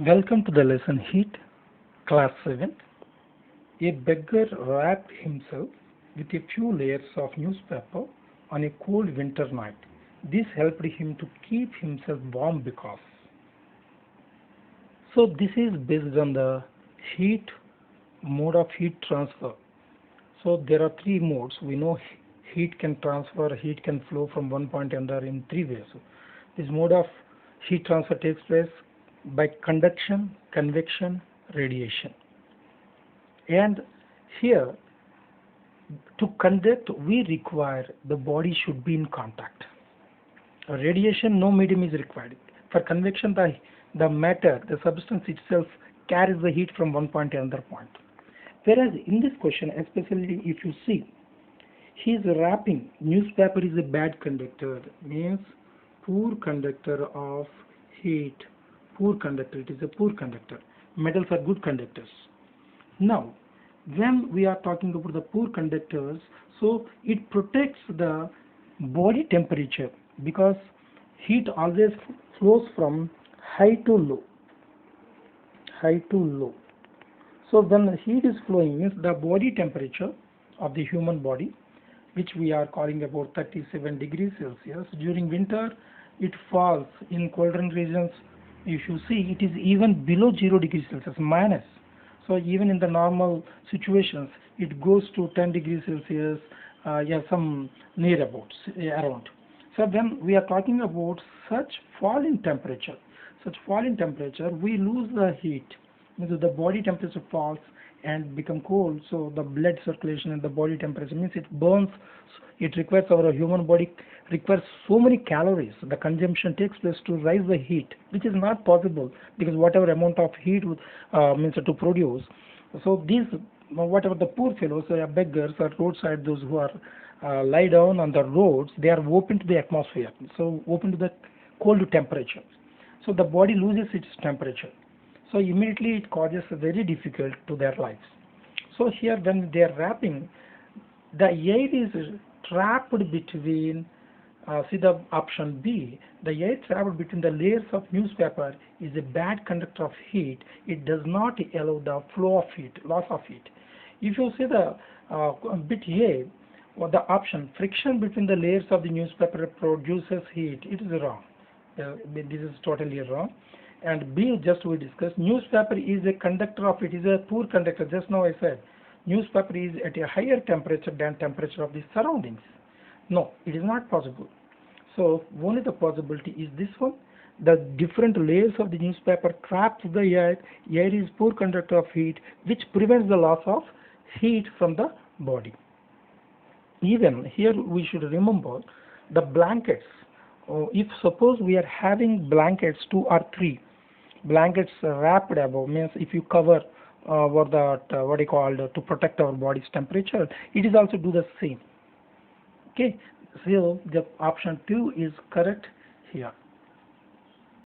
Welcome to the lesson Heat, Class 7. A beggar wrapped himself with a few layers of newspaper on a cold winter night. This helped him to keep himself warm because. So this is based on the heat mode of heat transfer. So there are three modes. We know heat can transfer, heat can flow from one point to another in three ways. This mode of heat transfer takes place by conduction, convection, radiation. And here, to conduct, we require the body should be in contact. Radiation, no medium is required. For convection, the matter, the substance itself carries the heat from one point to another point. Whereas in this question, especially if you see, he is wrapping, newspaper is a bad conductor, means poor conductor of heat, poor conductor, it is a poor conductor. Metals are good conductors. Now, when we are talking about the poor conductors, so it protects the body temperature because heat always flows from high to low. High to low. So when the heat is flowing, means the body temperature of the human body, which we are calling about 37 degrees Celsius. During winter, it falls in colder regions. If you see, it is even below 0 degrees Celsius, minus. So even in the normal situations, it goes to 10 degrees Celsius, some nearabouts, around. So when we are talking about such fall in temperature, we lose the heat. Means the body temperature falls and become cold, so the blood circulation and the body temperature means it burns. It requires, our human body requires so many calories. The consumption takes place to rise the heat, which is not possible because whatever amount of heat means to produce. So these, whatever the poor fellows, beggars or roadside, those who are lie down on the roads, they are open to the atmosphere, so open to the cold temperature. So the body loses its temperature. So immediately it causes very difficult to their lives. So here when they are wrapping, the air is trapped between, see the option B, the air trapped between the layers of newspaper is a bad conductor of heat. It does not allow the flow of heat, loss of heat. If you see the bit A, or the option friction between the layers of the newspaper produces heat, it is wrong. This is totally wrong. And B, just we discussed, newspaper is a conductor of it, is a poor conductor. Just now I said newspaper is at a higher temperature than temperature of the surroundings. No, it is not possible. So only the possibility is this one. The different layers of the newspaper traps the air. Air is poor conductor of heat, which prevents the loss of heat from the body. Even here we should remember the blankets. If suppose we are having blankets 2 or 3 blankets wrapped above, means if you cover what you call to protect our body's temperature, it is also do the same. Okay, so the option 2 is correct here.